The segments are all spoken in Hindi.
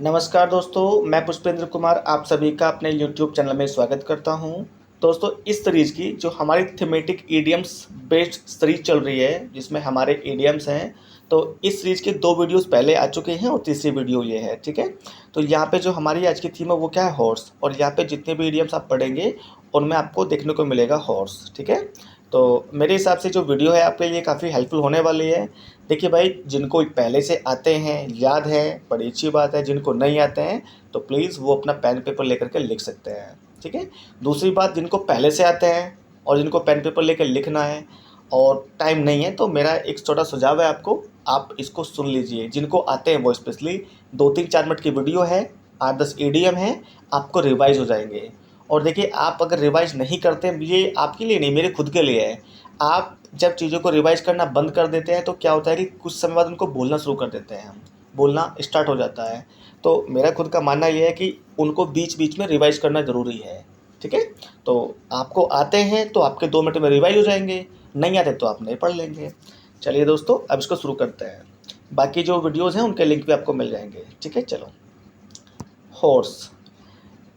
नमस्कार दोस्तों, मैं पुष्पेंद्र कुमार आप सभी का अपने YouTube चैनल में स्वागत करता हूं। दोस्तों, इस सीरीज़ की जो हमारी थीमेटिक इडियम्स बेस्ड सीरीज चल रही है, जिसमें हमारे इडियम्स हैं, तो इस सीरीज़ के 2 वीडियोस पहले आ चुके हैं और तीसरी वीडियो ये है, ठीक है? तो यहाँ पे जो हमारी आज की थीम है वो क्या है? हॉर्स। और यहाँ पे जितने भी इडियम्स आप पढ़ेंगे, उनमें आपको देखने को मिलेगा हॉर्स, ठीक है? तो मेरे हिसाब से जो वीडियो है आपके लिए काफ़ी हेल्पफुल होने वाली है। देखिए भाई, जिनको पहले से आते हैं, याद है, बड़ी अच्छी बात है। जिनको नहीं आते हैं तो प्लीज़ वो अपना पेन पेपर लेकर के लिख सकते हैं, ठीक है। दूसरी बात, जिनको पहले से आते हैं और जिनको पेन पेपर लेकर लिखना है और टाइम नहीं है, तो मेरा एक छोटा सुझाव है आपको, आप इसको सुन लीजिए। जिनको आते हैं वो स्पेशली 2-3-4 मिनट की वीडियो है, 8-10 ईडीएम है, आपको रिवाइज हो जाएंगे। और देखिए, आप अगर रिवाइज नहीं करते, ये आपके लिए नहीं, मेरे खुद के लिए है। आप जब चीज़ों को रिवाइज करना बंद कर देते हैं तो क्या होता है कि कुछ समय बाद उनको बोलना शुरू कर देते हैं हम, बोलना स्टार्ट हो जाता है। तो मेरा खुद का मानना ये है कि उनको बीच बीच में रिवाइज करना ज़रूरी है, ठीक है। तो आपको आते हैं तो आपके 2 मिनट में रिवाइज हो जाएंगे, नहीं आते तो आप नहीं पढ़ लेंगे। चलिए दोस्तों, अब इसको शुरू करते हैं। बाकी जो वीडियोज़ हैं उनके लिंक भी आपको मिल जाएंगे, ठीक है। चलो, हॉर्स।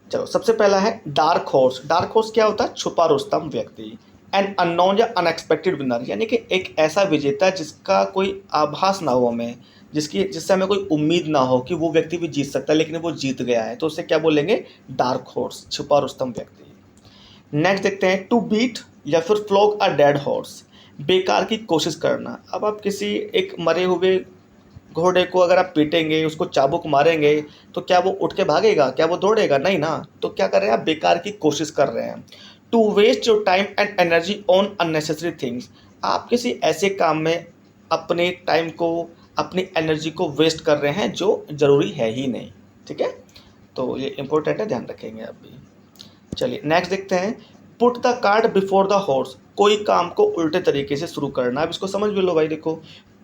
चलो, सबसे पहला है डार्क हॉर्स। डार्क हॉर्स क्या होता है? छुपा रुस्तम व्यक्ति। एंड अननोन या अनएक्सपेक्टेड विनर, यानी कि एक ऐसा विजेता जिसका कोई आभास ना हो हमें, जिससे हमें कोई उम्मीद ना हो कि वो व्यक्ति भी जीत सकता है, लेकिन वो जीत गया है, तो उसे क्या बोलेंगे? डार्क हॉर्स, छुपा रुस्तम व्यक्ति। नेक्स्ट देखते हैं टू बीट या फिर फ्लॉग अ डेड हॉर्स। बेकार की कोशिश करना। अब आप किसी एक मरे हुए घोड़े को अगर आप पीटेंगे, उसको चाबुक मारेंगे, तो क्या वो उठ के भागेगा? क्या वो दौड़ेगा? नहीं ना। तो क्या कर रहे हैं आप? बेकार की कोशिश कर रहे हैं। To waste your time and energy on unnecessary things. आप किसी ऐसे काम में अपने टाइम को, अपनी एनर्जी को वेस्ट कर रहे हैं जो ज़रूरी है ही नहीं, ठीक है। तो ये इंपॉर्टेंट है, ध्यान रखेंगे आप भी। चलिए नेक्स्ट देखते हैं, put the cart before the horse. कोई काम को उल्टे तरीके से शुरू करना। अब इसको समझ भी लो भाई। देखो,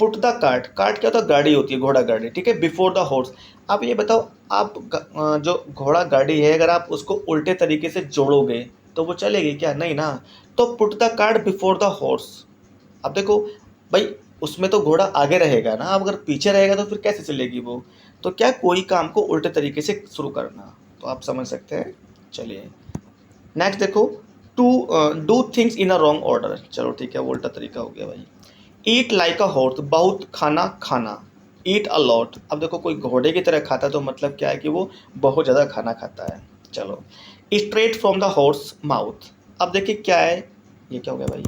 पुट द कार्ट, कार्ट क्या होता है? गाड़ी होती है, घोड़ा गाड़ी, ठीक है। बिफोर द हॉर्स, आप ये बताओ, आप जो घोड़ा गाड़ी है, अगर आप उसको उल्टे तरीके से जोड़ोगे तो वो चलेगी क्या? नहीं ना। तो put the cart before the horse. अब देखो भाई, उसमें तो घोड़ा आगे रहेगा ना, अब अगर पीछे रहेगा तो फिर कैसे चलेगी वो? तो क्या, कोई काम को उल्टे तरीके से शुरू करना, तो आप समझ सकते हैं। चलिए नेक्स्ट देखो, to do things in a wrong order. चलो ठीक है, वो उल्टा तरीका हो गया भाई। ईट लाइक अ हॉर्स, बहुत खाना खाना। ईट अ लॉट। अब देखो, कोई घोड़े की तरह खाता, तो मतलब क्या है कि वो बहुत ज़्यादा खाना खाता है। चलो, straight from the horse mouth. अब देखिए क्या है, ये क्या हो गया भाई?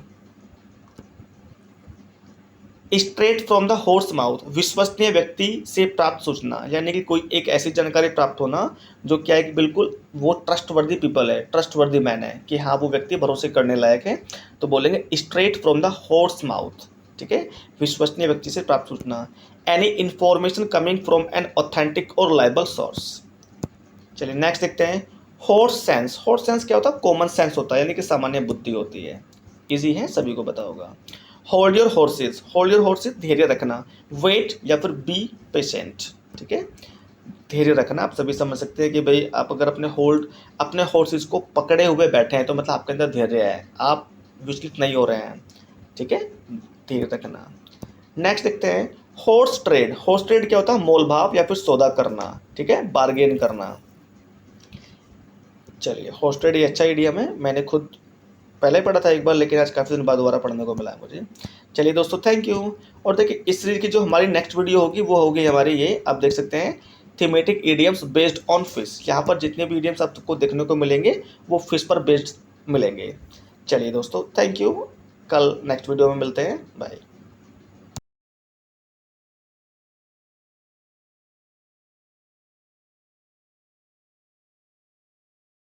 Straight from the horse mouth, विश्वसनीय व्यक्ति से प्राप्त सूचना, यानी कि कोई एक ऐसी जानकारी प्राप्त होना जो क्या है कि बिल्कुल वो ट्रस्टवर्दी पीपल है, ट्रस्टवर्दी मैन है, कि हाँ वो व्यक्ति भरोसे करने लायक है। तो बोलेंगे straight from the horse mouth, ठीक है। विश्वसनीय व्यक्ति से प्राप्त सूचना। Any information coming from an authentic और लाइबल सोर्स। चलिए नेक्स्ट देखते हैं, हॉर्स सेंस। हॉर्स सेंस क्या होता है? कॉमन सेंस होता है, यानी कि सामान्य बुद्धि होती है। इजी है, सभी को पता होगा। Hold your horse's. Hold your horse's, धैर्य रखना। वेट या फिर बी पेशेंट, ठीक है। धैर्य रखना, आप सभी समझ सकते हैं कि भाई आप अगर अपने हॉर्सेज को पकड़े हुए बैठे हैं तो मतलब आपके अंदर धैर्य है, आप विचलित नहीं हो रहे हैं, ठीक है। धैर्य रखना। नेक्स्ट देखते हैं, हॉर्स ट्रेड। हॉर्स ट्रेड क्या होता है? मोल भाव या फिर सौदा करना, ठीक है, बार्गेन करना। चलिए, हॉर्स ट्रेड ये अच्छा आइडिया है, मैंने खुद पहले पढ़ा था एक बार, लेकिन आज काफ़ी दिन बाद दोबारा पढ़ने को मिला है मुझे। चलिए दोस्तों, थैंक यू। और देखिए, इस सीरीज की जो हमारी नेक्स्ट वीडियो होगी वो होगी हमारी, ये आप देख सकते हैं, thematic idioms based on fish. यहाँ पर जितने भी इडियम्स आपको देखने को मिलेंगे वो फिश पर बेस्ड मिलेंगे। चलिए दोस्तों, थैंक यू। कल नेक्स्ट वीडियो में मिलते हैं, बाय।